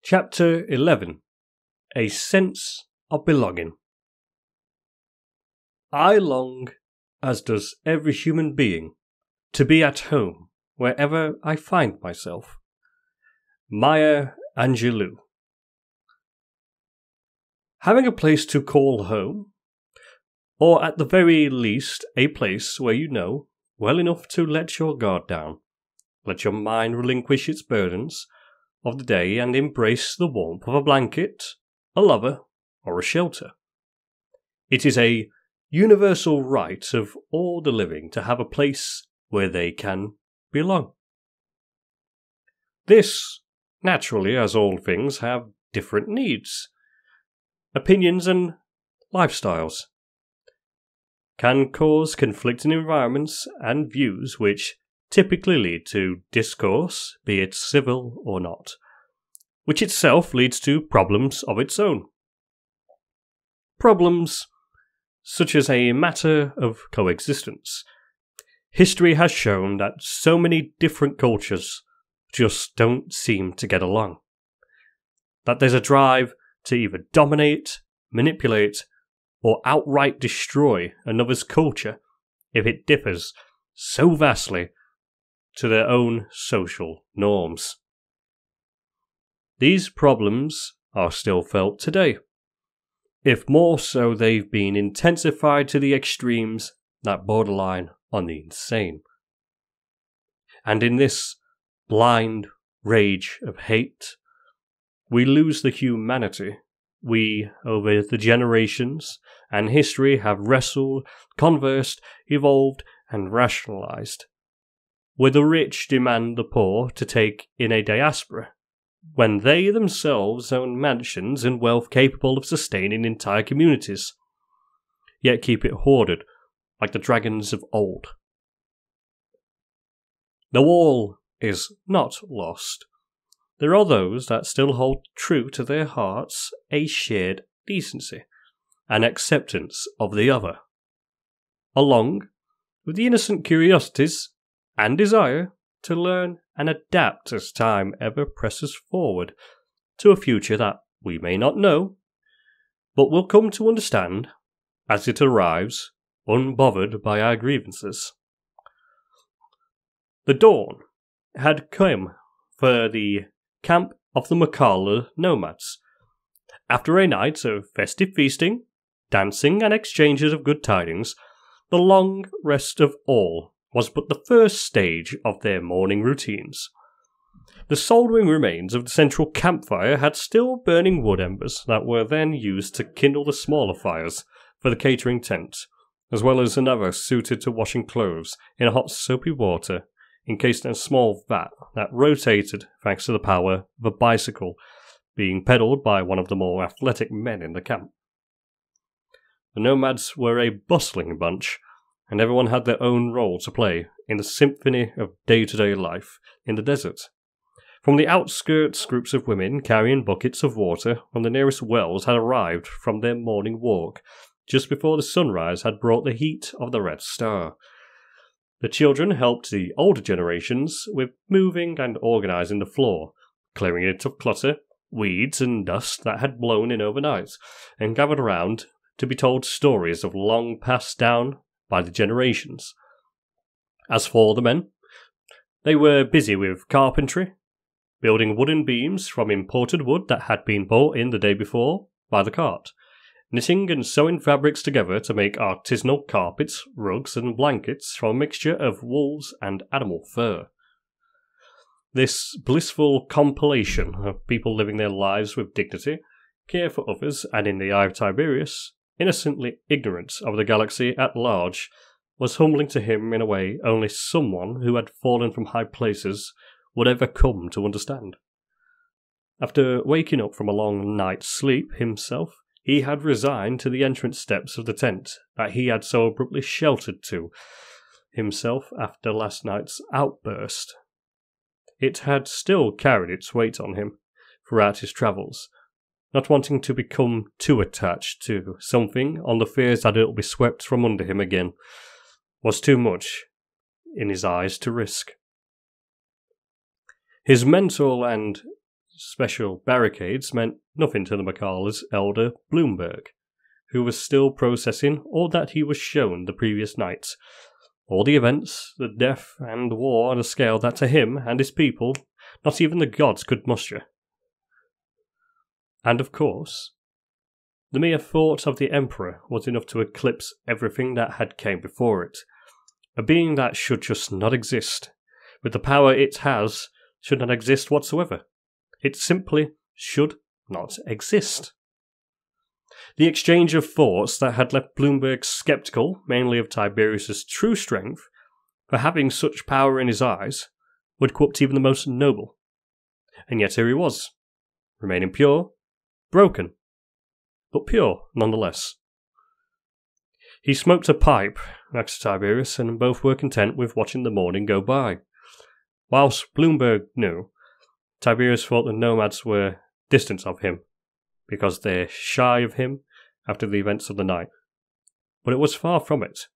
Chapter 11. A Sense of Belonging. I long, as does every human being, to be at home wherever I find myself. Maya Angelou. Having a place to call home, or at the very least a place where you know well enough to let your guard down, let your mind relinquish its burdens of the day and embrace the warmth of a blanket, a lover, or a shelter. It is a universal right of all the living to have a place where they can belong. This, naturally, as all things, have different needs, opinions and lifestyles, can cause conflicting environments and views which typically lead to discourse, be it civil or not, which itself leads to problems of its own. Problems such as a matter of coexistence. History has shown that so many different cultures just don't seem to get along, that there's a drive to either dominate, manipulate, or outright destroy another's culture if it differs so vastly to their own social norms. These problems are still felt today. If more so, they've been intensified to the extremes that borderline on the insane. And in this blind rage of hate, we lose the humanity we, over the generations and history, have wrestled, conversed, evolved, and rationalized, where the rich demand the poor to take in a diaspora, when they themselves own mansions and wealth capable of sustaining entire communities, yet keep it hoarded like the dragons of old. Though all is not lost, there are those that still hold true to their hearts a shared decency and acceptance of the other, along with the innocent curiosities and desire to learn and adapt as time ever presses forward to a future that we may not know, but will come to understand as it arrives, unbothered by our grievances. The dawn had come for the camp of the Muakalla nomads. After a night of festive feasting, dancing, and exchanges of good tidings, the long rest of all was but the first stage of their morning routines. The smouldering remains of the central campfire had still burning wood embers that were then used to kindle the smaller fires for the catering tent, as well as another suited to washing clothes in hot soapy water encased in a small vat that rotated thanks to the power of a bicycle being pedalled by one of the more athletic men in the camp. The nomads were a bustling bunch, and everyone had their own role to play in the symphony of day-to-day life in the desert. From the outskirts, groups of women carrying buckets of water from the nearest wells had arrived from their morning walk just before the sunrise had brought the heat of the Red Star. The children helped the older generations with moving and organizing the floor, clearing it of clutter, weeds, and dust that had blown in overnight, and gathered around to be told stories of long passed down by the generations. As for the men, they were busy with carpentry, building wooden beams from imported wood that had been brought in the day before by the cart, knitting and sewing fabrics together to make artisanal carpets, rugs, and blankets from a mixture of wools and animal fur. This blissful compilation of people living their lives with dignity, care for others, and in the eye of Tiberius, innocently ignorant of the galaxy at large, was humbling to him in a way only someone who had fallen from high places would ever come to understand. After waking up from a long night's sleep himself, he had resigned to the entrance steps of the tent that he had so abruptly sheltered to himself after last night's outburst. It had still carried its weight on him throughout his travels, not wanting to become too attached to something on the fears that it will be swept from under him again was too much in his eyes to risk. His mental and special barricades meant nothing to the Muakalla's elder Bloomberg, who was still processing all that he was shown the previous night. All the events, the death and war on a scale that to him and his people, not even the gods could muster. And of course, the mere thought of the Emperor was enough to eclipse everything that had came before it. A being that should just not exist. With the power it has, should not exist whatsoever. It simply should not exist. The exchange of thoughts that had left Bloomberg sceptical, mainly of Tiberius's true strength, for having such power in his eyes, would corrupt even the most noble. And yet here he was, remaining pure, broken, but pure nonetheless. He smoked a pipe next to Tiberius, and both were content with watching the morning go by. Whilst Bloomberg knew, Tiberius thought the nomads were distant of him, because they're shy of him after the events of the night. But it was far from it.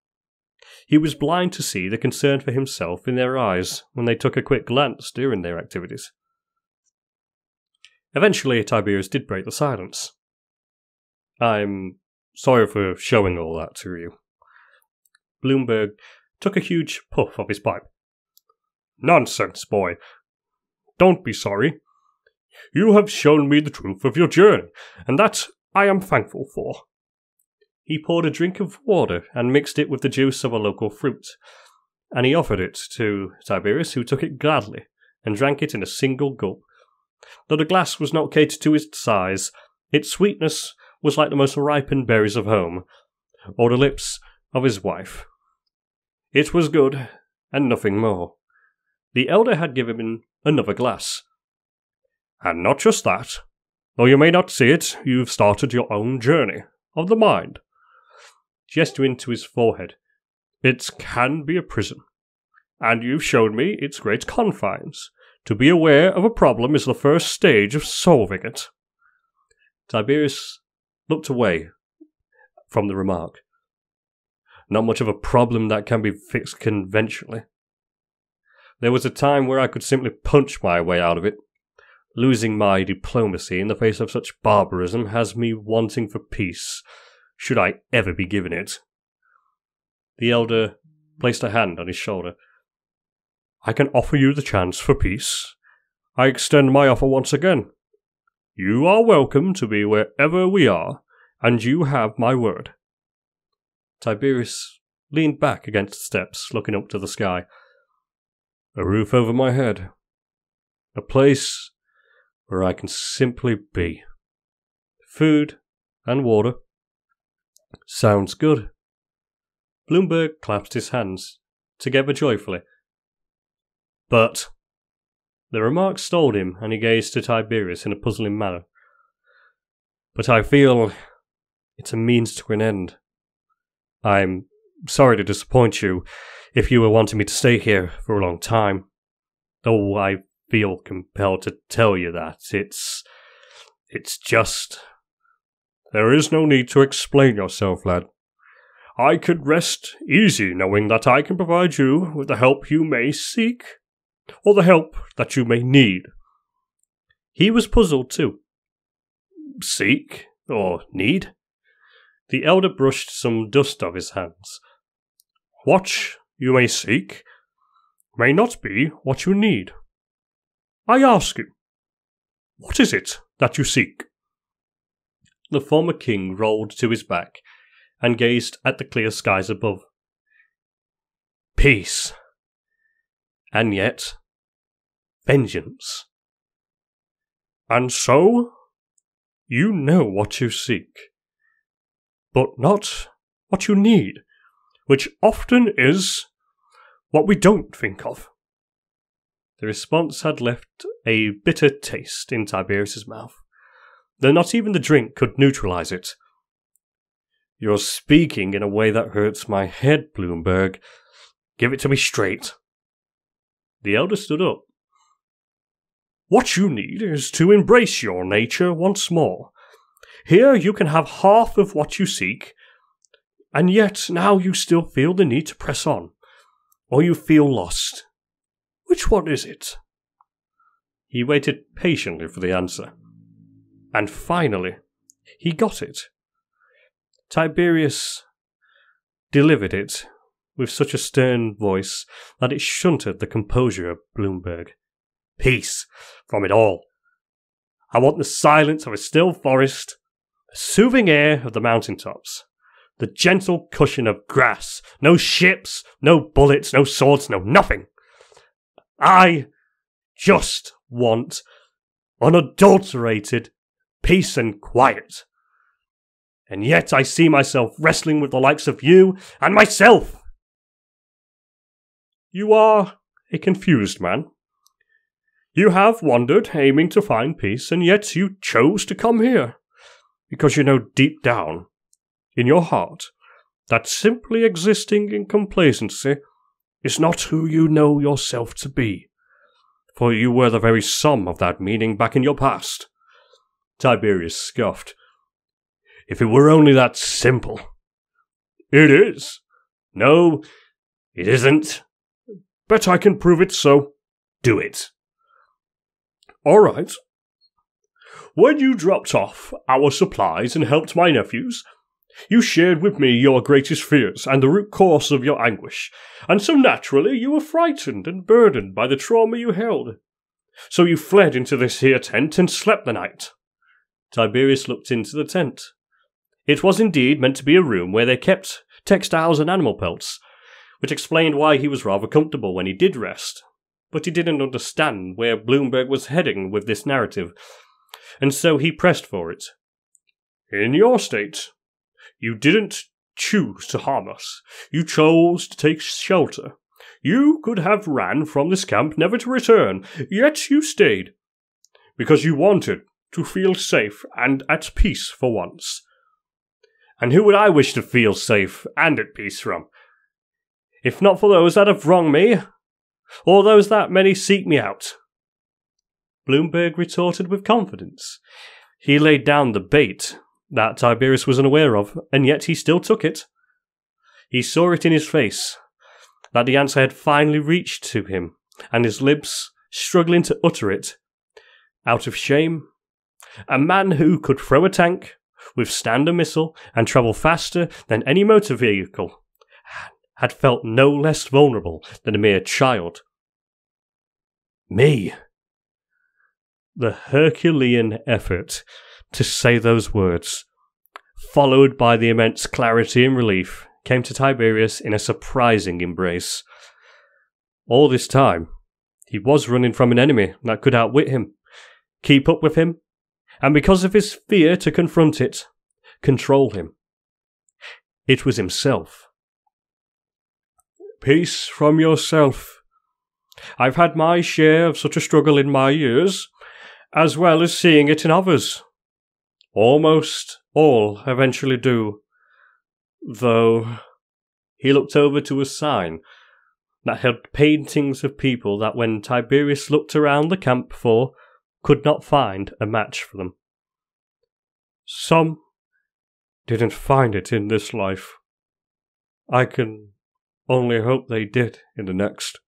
He was blind to see the concern for himself in their eyes when they took a quick glance during their activities. Eventually, Tiberius did break the silence. "I'm sorry for showing all that to you." Bloomberg took a huge puff of his pipe. "Nonsense, boy. Don't be sorry. You have shown me the truth of your journey, and that I am thankful for." He poured a drink of water and mixed it with the juice of a local fruit, and he offered it to Tiberius, who took it gladly and drank it in a single gulp. Though the glass was not catered to its size, its sweetness was like the most ripened berries of home, or the lips of his wife. It was good, and nothing more. The elder had given him another glass. "And not just that. Though you may not see it, you've started your own journey of the mind." Gesturing to his forehead. "It can be a prison, and you've shown me its great confines. To be aware of a problem is the first stage of solving it." Tiberius looked away from the remark. "Not much of a problem that can be fixed conventionally. There was a time where I could simply punch my way out of it. Losing my diplomacy in the face of such barbarism has me wanting for peace, should I ever be given it." The elder placed a hand on his shoulder. "I can offer you the chance for peace. I extend my offer once again. You are welcome to be wherever we are, and you have my word." Tiberius leaned back against the steps, looking up to the sky. "A roof over my head. A place where I can simply be. Food and water. Sounds good." Bloomberg clasped his hands together joyfully. "But..." The remark stalled him, and he gazed to Tiberius in a puzzling manner. "But I feel it's a means to an end. I'm sorry to disappoint you if you were wanting me to stay here for a long time. Though I feel compelled to tell you that it's just..." "There is no need to explain yourself, lad. I could rest easy knowing that I can provide you with the help you may seek, or the help that you may need." He was puzzled too. Seek? Or need? The elder brushed some dust off his hands. "What you may seek may not be what you need. I ask you, what is it that you seek?" The former king rolled to his back and gazed at the clear skies above. "Peace. And yet, vengeance. And so, you know what you seek, but not what you need, which often is what we don't think of." The response had left a bitter taste in Tiberius's mouth, though not even the drink could neutralize it. "You're speaking in a way that hurts my head, Bloomberg. Give it to me straight." The elder stood up. "What you need is to embrace your nature once more. Here you can have half of what you seek, and yet now you still feel the need to press on, or you feel lost. Which one is it?" He waited patiently for the answer. And finally, he got it. Tiberius delivered it with such a stern voice that it shunted the composure of Bloomberg. Peace from it all. I want the silence of a still forest, the soothing air of the mountaintops, the gentle cushion of grass, no ships, no bullets, no swords, no nothing. I just want unadulterated peace and quiet. And yet I see myself wrestling with the likes of you and myself. You are a confused man. You have wandered, aiming to find peace, and yet you chose to come here, because you know deep down, in your heart, that simply existing in complacency is not who you know yourself to be, for you were the very sum of that meaning back in your past. Tiberius scoffed. If it were only that simple. It is. No, it isn't. But I can prove it, so do it. All right. When you dropped off our supplies and helped my nephews, you shared with me your greatest fears and the root cause of your anguish, and so naturally you were frightened and burdened by the trauma you held. So you fled into this here tent and slept the night. Tiberius looked into the tent. It was indeed meant to be a room where they kept textiles and animal pelts, which explained why he was rather comfortable when he did rest. But he didn't understand where Bloomberg was heading with this narrative, and so he pressed for it. In your state, you didn't choose to harm us. You chose to take shelter. You could have ran from this camp never to return, yet you stayed, because you wanted to feel safe and at peace for once. And who would I wish to feel safe and at peace from? If not for those that have wronged me, or those that many seek me out. Bloomberg retorted with confidence. He laid down the bait that Tiberius was unaware of, and yet he still took it. He saw it in his face, that the answer had finally reached to him, and his lips struggling to utter it. Out of shame, a man who could throw a tank, withstand a missile, and travel faster than any motor vehicle had felt no less vulnerable than a mere child. Me. The Herculean effort to say those words, followed by the immense clarity and relief, came to Tiberius in a surprising embrace. All this time, he was running from an enemy that could outwit him, keep up with him, and because of his fear to confront it, control him. It was himself. Peace from yourself. I've had my share of such a struggle in my years, as well as seeing it in others. Almost all eventually do. Though, he looked over to a sign that held paintings of people that when Tiberius looked around the camp for, could not find a match for them. Some didn't find it in this life. I can only hope they did in the next.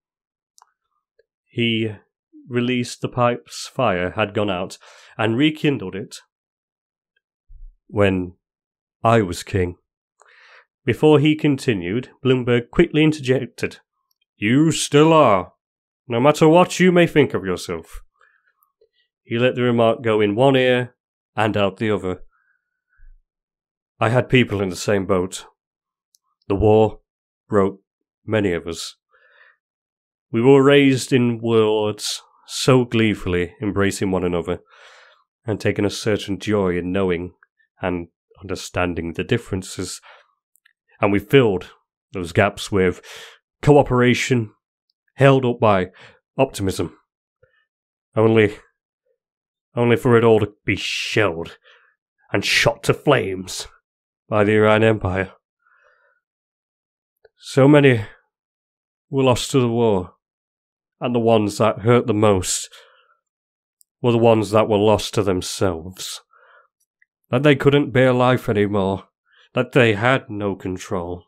He released the pipe's fire had gone out and rekindled it. When I was king. Before he continued, Bloomberg quickly interjected. You still are, no matter what you may think of yourself. He let the remark go in one ear and out the other. I had people in the same boat. The war broke many of us. We were raised in worlds so gleefully embracing one another, and taking a certain joy in knowing and understanding the differences, and we filled those gaps with cooperation held up by optimism, only for it all to be shelled and shot to flames by the Iran Empire. So many were lost to the war, and the ones that hurt the most were the ones that were lost to themselves. That they couldn't bear life anymore, that they had no control.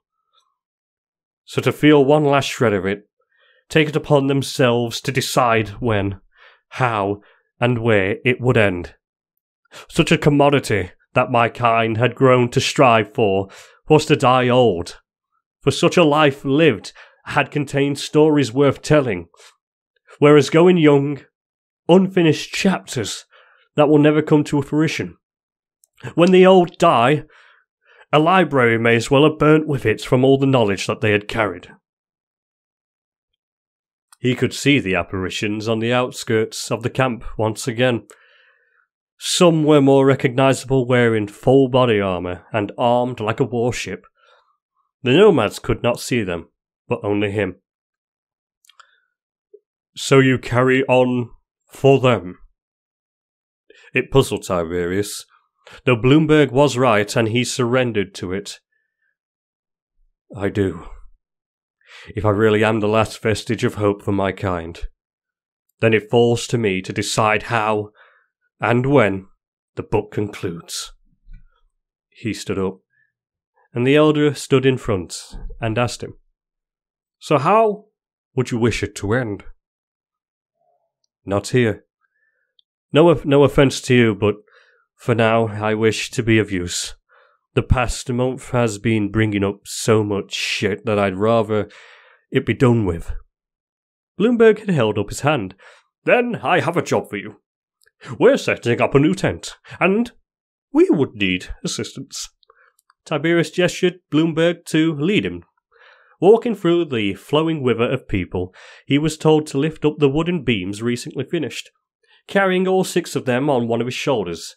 So to feel one last shred of it, take it upon themselves to decide when, how and where it would end. Such a commodity that my kind had grown to strive for was to die old, for such a life lived had contained stories worth telling, whereas going young, unfinished chapters that will never come to fruition. When the old die, a library may as well have burnt with it from all the knowledge that they had carried. He could see the apparitions on the outskirts of the camp once again. Some were more recognizable, wearing full body armor and armed like a warship. The nomads could not see them, but only him. So you carry on for them? It puzzled Tiberius, though Bloomberg was right and he surrendered to it. I do. If I really am the last vestige of hope for my kind, then it falls to me to decide how and when the book concludes. He stood up, and the elder stood in front and asked him, So how would you wish it to end? Not here. No offence to you, but for now I wish to be of use. The past month has been bringing up so much shit that I'd rather it be done with. Bloomberg had held up his hand. Then I have a job for you. We're setting up a new tent, and we would need assistance. Tiberius gestured Bloomberg to lead him. Walking through the flowing river of people, he was told to lift up the wooden beams recently finished, carrying all 6 of them on one of his shoulders.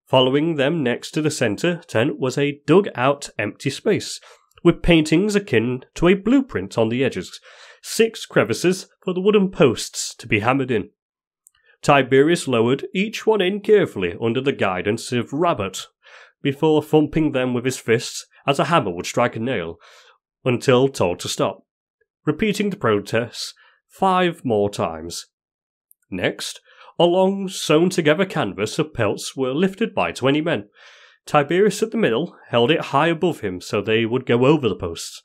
Following them next to the centre tent was a dug-out empty space, with paintings akin to a blueprint on the edges, 6 crevices for the wooden posts to be hammered in. Tiberius lowered each one in carefully under the guidance of Rabbit, before thumping them with his fists as a hammer would strike a nail, until told to stop, repeating the process 5 more times. Next, a long sewn-together canvas of pelts were lifted by 20 men. Tiberius at the middle held it high above him so they would go over the posts,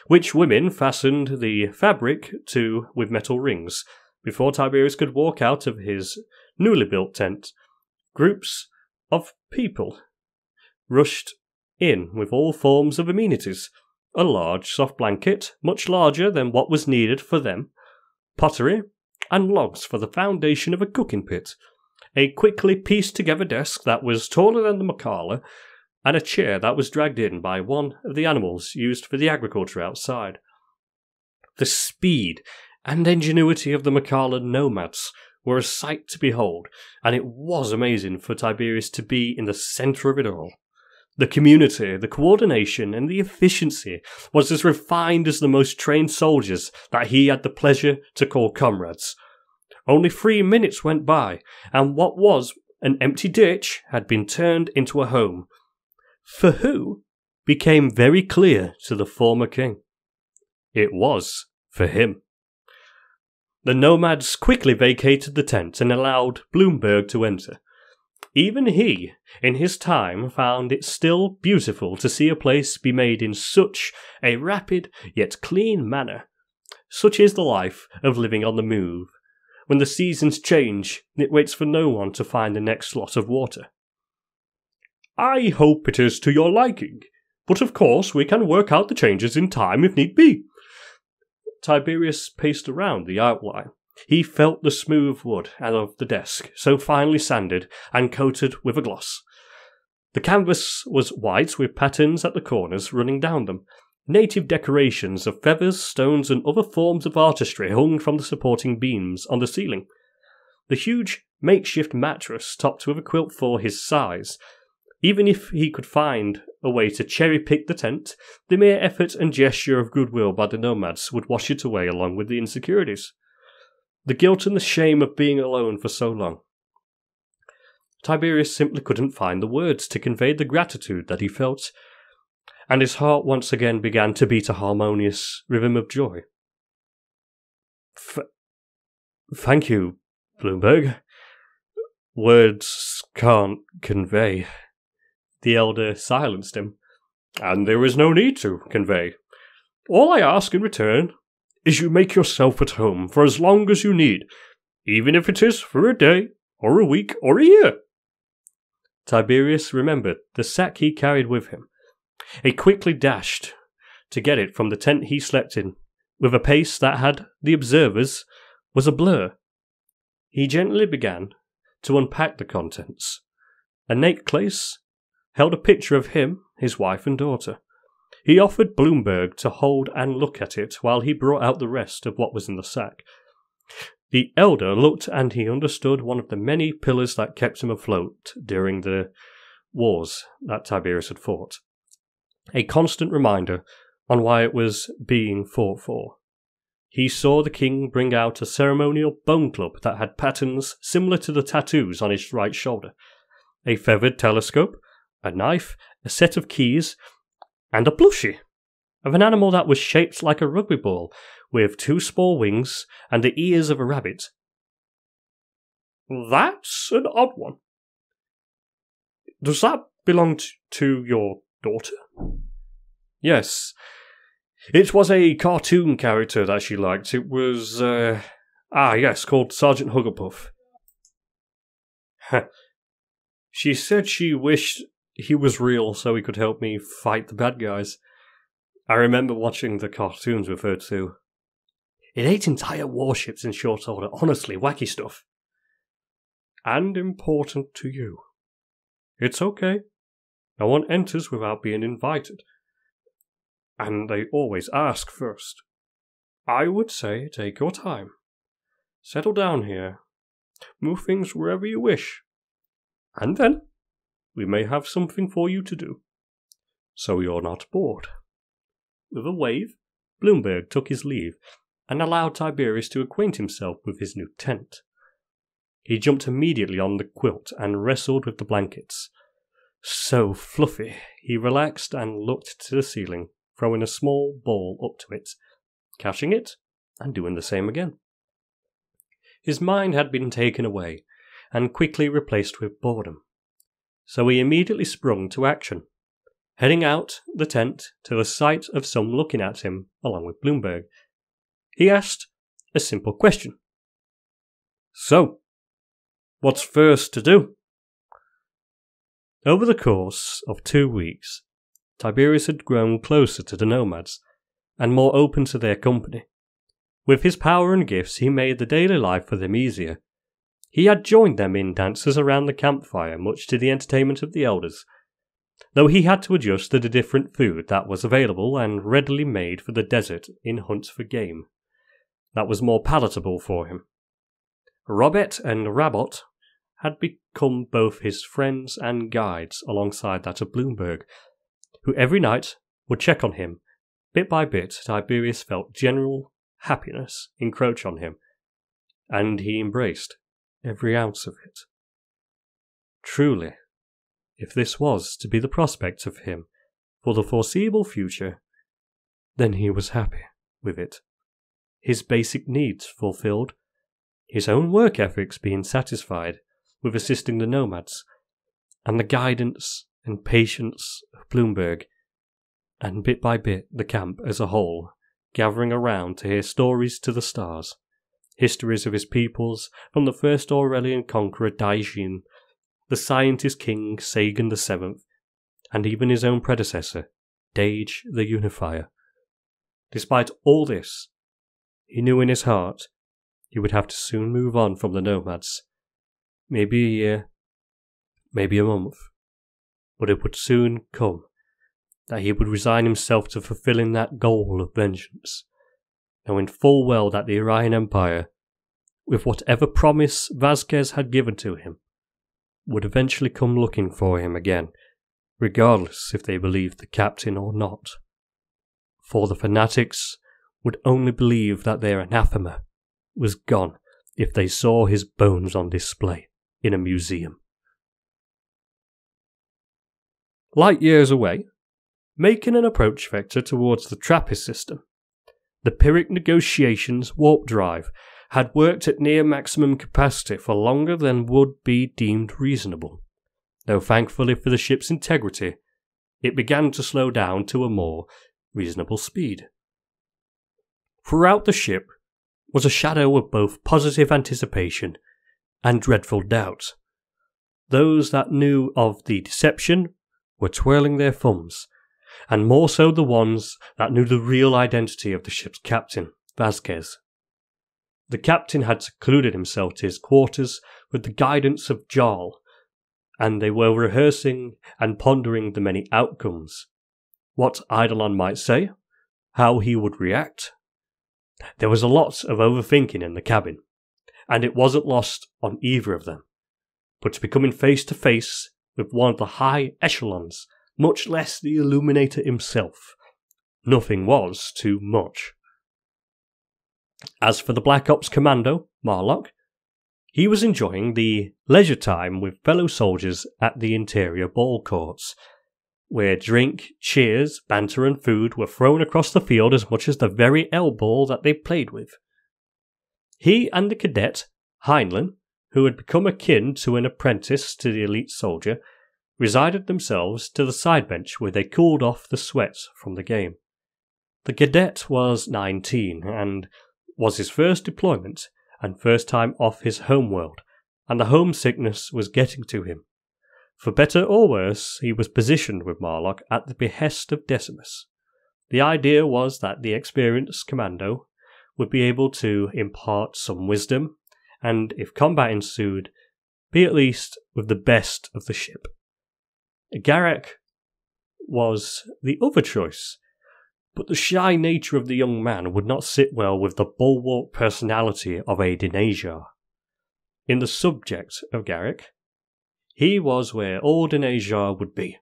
which women fastened the fabric to with metal rings. Before Tiberius could walk out of his newly built tent, groups of people rushed in with all forms of amenities. A large soft blanket, much larger than what was needed for them, pottery, and logs for the foundation of a cooking pit, a quickly pieced together desk that was taller than the Muakalla, and a chair that was dragged in by one of the animals used for the agriculture outside. The speed and ingenuity of the Muakalla nomads were a sight to behold, and it was amazing for Tiberius to be in the centre of it all. The community, the coordination, and the efficiency was as refined as the most trained soldiers that he had the pleasure to call comrades. Only 3 minutes went by, and what was an empty ditch had been turned into a home. For who became very clear to the former king. It was for him. The nomads quickly vacated the tent and allowed Bloomberg to enter. Even he, in his time, found it still beautiful to see a place be made in such a rapid yet clean manner. Such is the life of living on the move. When the seasons change, it waits for no one to find the next slot of water. I hope it is to your liking, but of course we can work out the changes in time if need be. Tiberius paced around the outline. He felt the smooth wood out of the desk, so finely sanded and coated with a gloss. The canvas was white with patterns at the corners running down them. Native decorations of feathers, stones, and other forms of artistry hung from the supporting beams on the ceiling. The huge makeshift mattress topped with a quilt for his size. Even if he could find a way to cherry-pick the tent, the mere effort and gesture of goodwill by the nomads would wash it away along with the insecurities. The guilt and the shame of being alone for so long. Tiberius simply couldn't find the words to convey the gratitude that he felt, and his heart once again began to beat a harmonious rhythm of joy. Thank you, Bloomberg. Words can't convey. The elder silenced him. And there is no need to convey. All I ask in return is you make yourself at home for as long as you need. even if it is for a day, or a week, or a year. Tiberius remembered the sack he carried with him. He quickly dashed to get it from the tent he slept in, with a pace that had the observers was a blur. He gently began to unpack the contents. A necklace held a picture of him, his wife and daughter. He offered Bloomberg to hold and look at it while he brought out the rest of what was in the sack. The elder looked and he understood one of the many pillars that kept him afloat during the wars that Tiberius had fought. A constant reminder on why it was being fought for. He saw the king bring out a ceremonial bone club that had patterns similar to the tattoos on his right shoulder, a feathered telescope, a knife, a set of keys, and a plushie of an animal that was shaped like a rugby ball, with 2 small wings and the ears of a rabbit. That's an odd one. Does that belong to your daughter? Yes. It was a cartoon character that she liked. It was, called Sergeant Hugglepuff. She said she wished he was real so he could help me fight the bad guys. I remember watching the cartoons with her too. It ate entire warships in short order. Honestly, wacky stuff. And important to you. It's okay. No one enters without being invited. And they always ask first. I would say take your time. Settle down here. Move things wherever you wish. And then, we may have something for you to do. So you're not bored. With a wave, Bloomberg took his leave and allowed Tiberius to acquaint himself with his new tent. He jumped immediately on the quilt and wrestled with the blankets. So fluffy, he relaxed and looked to the ceiling, throwing a small ball up to it, catching it, and doing the same again. His mind had been taken away, and quickly replaced with boredom. So he immediately sprung to action, heading out the tent to the sight of some looking at him along with Bloomberg. He asked a simple question. So, what's first to do? Over the course of 2 weeks, Tiberius had grown closer to the nomads, and more open to their company. With his power and gifts, he made the daily life for them easier. He had joined them in dances around the campfire, much to the entertainment of the elders, though he had to adjust to the different food that was available and readily made for the desert in hunts for game that was more palatable for him. Robert and Rabot had become both his friends and guides alongside that of Bloomberg, who every night would check on him. Bit by bit, Tiberius felt general happiness encroach on him, and he embraced every ounce of it. Truly, if this was to be the prospect of him for the foreseeable future, then he was happy with it. His basic needs fulfilled, his own work ethics being satisfied with assisting the nomads, and the guidance and patience of Bloomberg, and bit by bit the camp as a whole, gathering around to hear stories to the stars, histories of his peoples from the first Aurelian conqueror Daijin, the scientist king Sagan VII, and even his own predecessor, Dage the Unifier. Despite all this, he knew in his heart he would have to soon move on from the nomads. Maybe a year, maybe a month, but it would soon come that he would resign himself to fulfilling that goal of vengeance, knowing full well that the Orion Empire, with whatever promise Vasquez had given to him, would eventually come looking for him again, regardless if they believed the captain or not. For the fanatics would only believe that their anathema was gone if they saw his bones on display in a museum. Light years away, making an approach vector towards the TRAPPIST system, the Pyrrhic negotiations warp drive had worked at near maximum capacity for longer than would be deemed reasonable, though thankfully for the ship's integrity, it began to slow down to a more reasonable speed. Throughout the ship, was a shadow of both positive anticipation and dreadful doubt. Those that knew of the deception were twirling their thumbs, and more so the ones that knew the real identity of the ship's captain, Vasquez. The captain had secluded himself to his quarters with the guidance of Jarl, and they were rehearsing and pondering the many outcomes. What Eidolon might say, how he would react. There was a lot of overthinking in the cabin, and it wasn't lost on either of them. But to be coming face to face with one of the high echelons, much less the Illuminator himself, nothing was too much. As for the Black Ops Commando, Marlock, he was enjoying the leisure time with fellow soldiers at the interior ball courts, where drink, cheers, banter and food were thrown across the field as much as the very L-ball that they played with. He and the cadet, Heinlein, who had become akin to an apprentice to the elite soldier, resided themselves to the side bench where they cooled off the sweat from the game. The cadet was 19 and was his first deployment and first time off his homeworld, and the homesickness was getting to him. For better or worse, he was positioned with Marlock at the behest of Decimus. The idea was that the experienced commando would be able to impart some wisdom, and if combat ensued, be at least with the best of the ship. Garrick was the other choice, but the shy nature of the young man would not sit well with the bulwark personality of a Denajar. In the subject of Garrick, he was where all Denajar would be,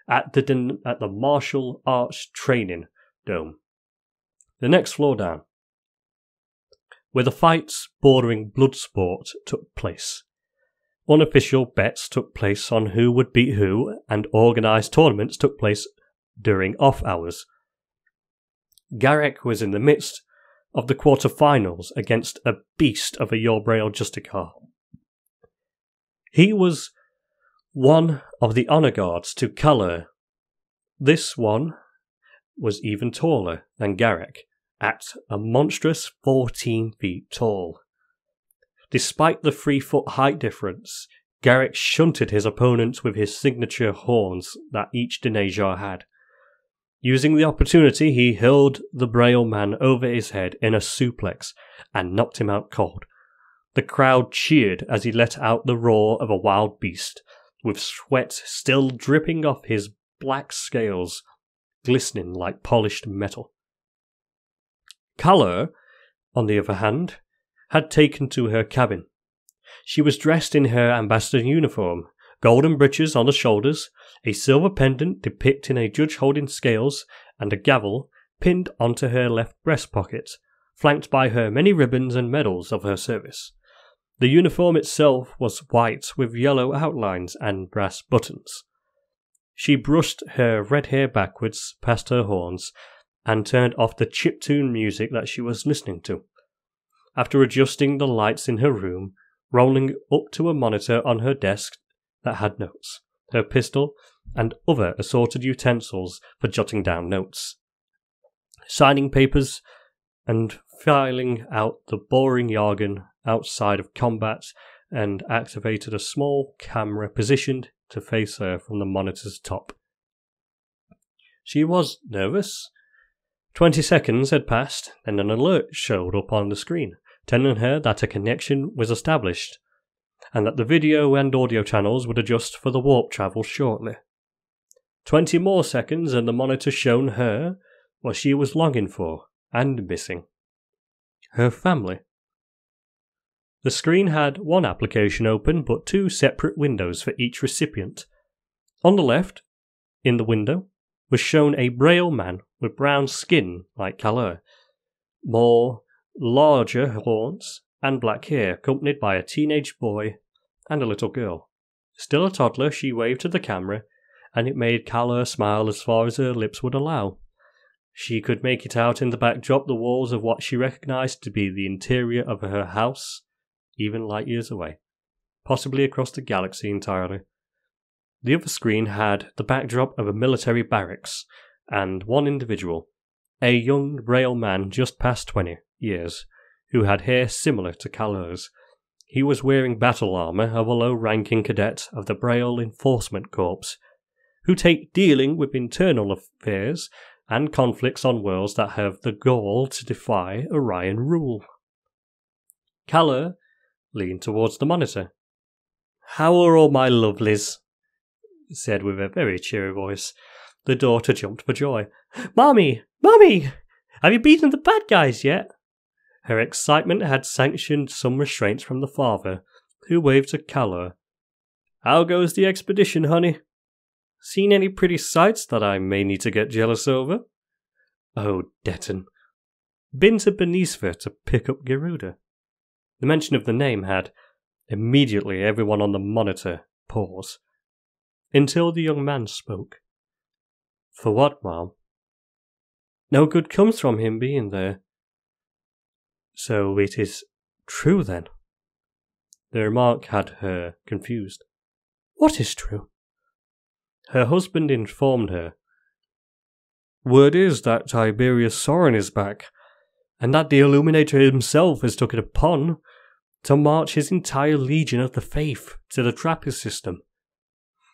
at the martial arts training dome, the next floor down, where the fights bordering blood sport took place. Unofficial bets took place on who would beat who, and organised tournaments took place during off hours. Garrick was in the midst of the quarter-finals against a beast of a Yorbrail Justicar. He was one of the honour guards to Kalur. This one was even taller than Garrick, at a monstrous 14 feet tall. Despite the 3-foot height difference, Garrick shunted his opponents with his signature horns that each Denajar had. Using the opportunity, he hurled the Braille man over his head in a suplex and knocked him out cold. The crowd cheered as he let out the roar of a wild beast, with sweat still dripping off his black scales, glistening like polished metal. Kalur, on the other hand, had taken to her cabin. She was dressed in her ambassador uniform, golden breeches on the shoulders, a silver pendant depicting a judge holding scales, and a gavel pinned onto her left breast pocket, flanked by her many ribbons and medals of her service. The uniform itself was white with yellow outlines and brass buttons. She brushed her red hair backwards past her horns and turned off the chiptune music that she was listening to. After adjusting the lights in her room, rolling up to a monitor on her desk that had notes, her pistol, and other assorted utensils for jotting down notes, signing papers, and filing out the boring jargon outside of combat, and activated a small camera positioned to face her from the monitor's top. She was nervous. 20 seconds had passed, and an alert showed up on the screen, telling her that a connection was established, and that the video and audio channels would adjust for the warp travel shortly. 20 more seconds and the monitor shown her what she was longing for and missing. Her family. The screen had one application open but 2 separate windows for each recipient. On the left, in the window, was shown a Braille man with brown skin like Kalur, more larger horns and black hair, accompanied by a teenage boy and a little girl. Still a toddler, she waved to the camera, and it made Kalur smile as far as her lips would allow. She could make it out in the backdrop the walls of what she recognized to be the interior of her house, even light years away, possibly across the galaxy entirely. The other screen had the backdrop of a military barracks, and one individual, a young Braille man just past 20 years, who had hair similar to Kaller's. He was wearing battle armour of a low-ranking cadet of the Braille Enforcement Corps, who take dealing with internal affairs and conflicts on worlds that have the gall to defy Orion rule. Kaller leaned towards the monitor. "How are all my lovelies?" said with a very cheery voice. The daughter jumped for joy. "Mommy! Mommy! Have you beaten the bad guys yet?" Her excitement had sanctioned some restraints from the father, who waved to Kaller. "How goes the expedition, honey? Seen any pretty sights that I may need to get jealous over?" "Oh, Detton. Been to Benisva to pick up Garuda." The mention of the name had immediately everyone on the monitor pause, until the young man spoke. "For what, Mom?" "No good comes from him being there." "So it is true, then?" The remark had her confused. "What is true?" Her husband informed her. "Word is that Tiberius Sorin is back, and that the Illuminator himself has took it upon to march his entire legion of the faith to the Trappist system.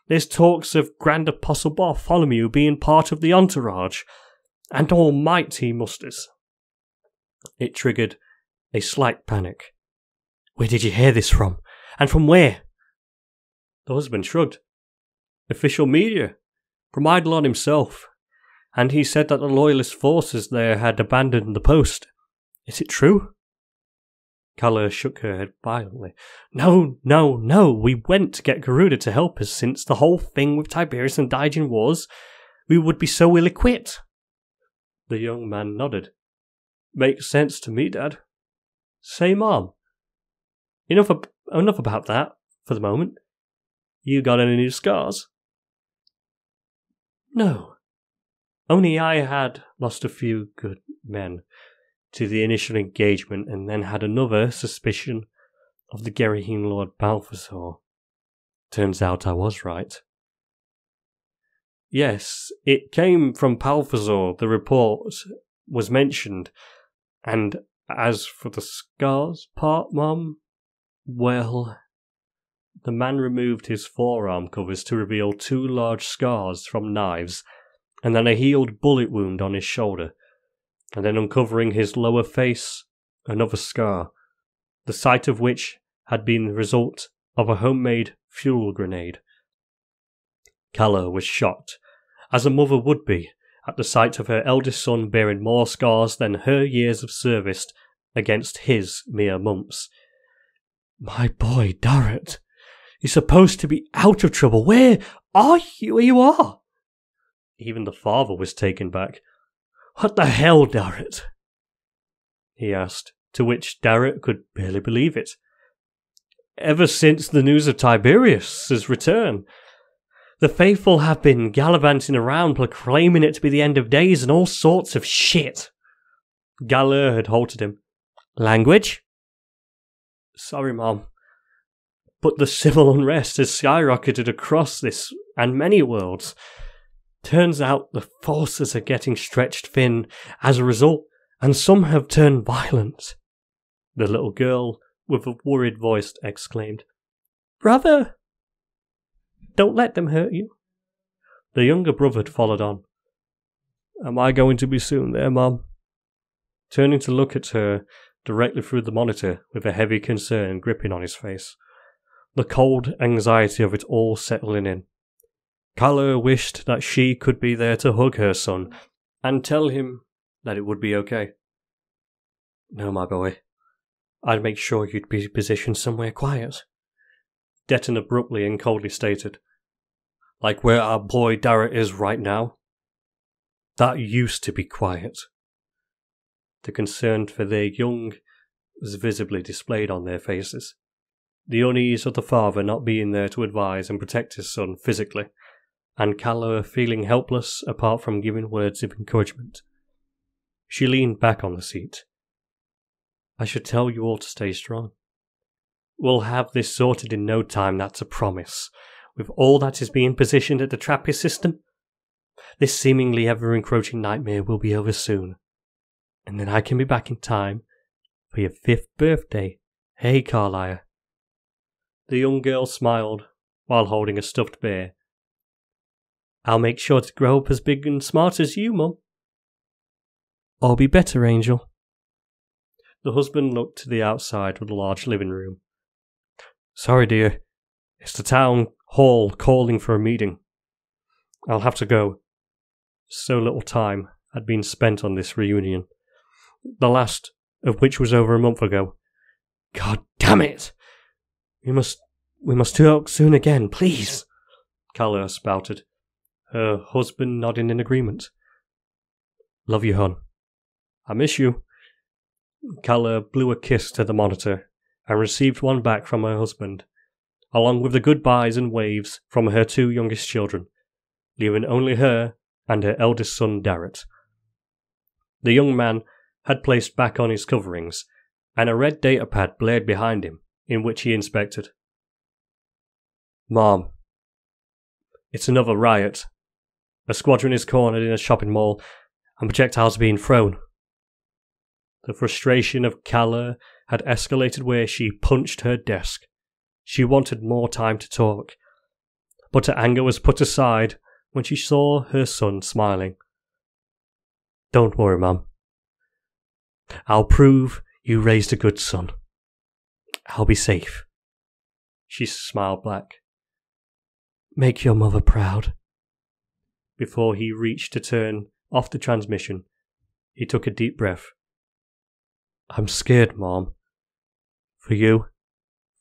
There's talks of Grand Apostle Bartholomew being part of the entourage, and all might he musters." It triggered a slight panic. "Where did you hear this from? And from where?" The husband shrugged. "Official media, from Eidolon himself, and he said that the loyalist forces there had abandoned the post. Is it true?" Kaller shook her head violently. No, we went to get Garuda to help us since the whole thing with Tiberius and Daigen was we would be so ill-equipped." The young man nodded. "Makes sense to me, Dad. Say, Mom, enough about that for the moment. You got any new scars?" "No. Only I had lost a few good men to the initial engagement, and then had another suspicion of the Gerahine Lord Balthazar. Turns out I was right." "Yes, it came from Balthazar, the report was mentioned. And as for the scars part, Mum, well..." The man removed his forearm covers to reveal 2 large scars from knives, and then a healed bullet wound on his shoulder, and then uncovering his lower face, another scar, the sight of which had been the result of a homemade fuel grenade. Kaller was shocked, as a mother would be, at the sight of her eldest son bearing more scars than her years of service against his mere mumps. "My boy, Darrett, you're supposed to be out of trouble. Where are you? Where you are?" Even the father was taken back. "What the hell, Darrett?" he asked, to which Darrett could barely believe it. "Ever since the news of Tiberius' return, the faithful have been gallivanting around proclaiming it to be the end of days and all sorts of shit." Kaller had halted him. "Language?" "Sorry, Mom, but the civil unrest has skyrocketed across this and many worlds. Turns out the forces are getting stretched thin as a result, and some have turned violent." The little girl, with a worried voice, exclaimed, "Brother, don't let them hurt you." The younger brother had followed on. "Am I going to be soon there, Mom?" Turning to look at her directly through the monitor with a heavy concern gripping on his face, the cold anxiety of it all settling in. Kaller wished that she could be there to hug her son and tell him that it would be okay. "No, my boy. I'd make sure you'd be positioned somewhere quiet," Detton abruptly and coldly stated. "Like where our boy Darrett is right now. That used to be quiet." The concern for their young was visibly displayed on their faces. The unease of the father not being there to advise and protect his son physically, and Kaller feeling helpless apart from giving words of encouragement. She leaned back on the seat. "I should tell you all to stay strong. We'll have this sorted in no time, that's a promise. With all that is being positioned at the Trappist system, this seemingly ever-encroaching nightmare will be over soon, and then I can be back in time For your 5th birthday. Hey, Carlisle. The young girl smiled while holding a stuffed bear. I'll make sure to grow up as big and smart as you, Mum. Or be better, Angel. The husband looked to the outside of the large living room. Sorry, dear. It's the town hall calling for a meeting. I'll have to go. So little time had been spent on this reunion, the last of which was over a month ago. God damn it! We must talk soon again, please, Calla spouted, her husband nodding in agreement. Love you, hon. I miss you. Calla blew a kiss to the monitor and received one back from her husband, along with the goodbyes and waves from her 2 youngest children, leaving only her and her eldest son Darrett. The young man had placed back on his coverings, and a red datapad blared behind him, in which he inspected. Mom, it's another riot. A squadron is cornered in a shopping mall, and projectiles are being thrown. The frustration of Calla had escalated where she punched her desk. She wanted more time to talk, but her anger was put aside when she saw her son smiling. Don't worry, Mum. I'll prove you raised a good son. I'll be safe. She smiled back. Make your mother proud. Before he reached to turn off the transmission, he took a deep breath. I'm scared, Mom. For you,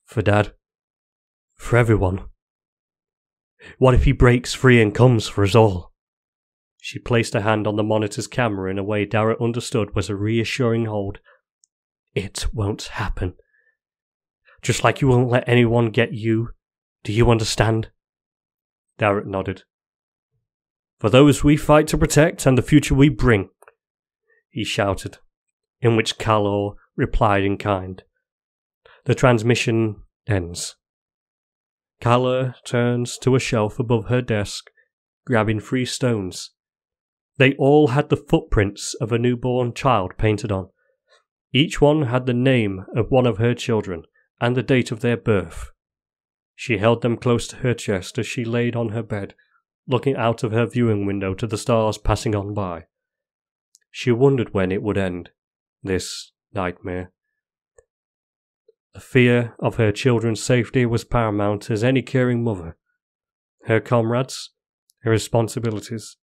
for Dad, for everyone. What if he breaks free and comes for us all? She placed a hand on the monitor's camera in a way Darrett understood was a reassuring hold. It won't happen. Just like you won't let anyone get you. Do you understand? Darrett nodded. For those we fight to protect and the future we bring, he shouted, in which Calla replied in kind. The transmission ends. Calla turns to a shelf above her desk, grabbing 3 stones. They all had the footprints of a newborn child painted on. Each one had the name of one of her children and the date of their birth. She held them close to her chest as she laid on her bed, looking out of her viewing window to the stars passing on by. She wondered when it would end, this nightmare. The fear of her children's safety was paramount as any caring mother. Her comrades, her responsibilities,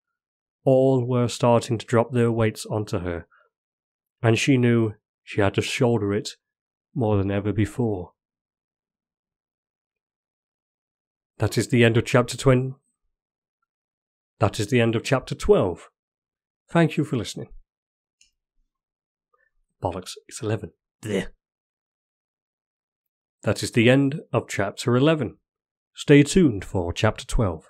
all were starting to drop their weights onto her, and she knew she had to shoulder it more than ever before. That is the end of chapter 20. That is the end of chapter 12. Thank you for listening. Bollocks, it's 11. Blech. That is the end of chapter 11. Stay tuned for chapter 12.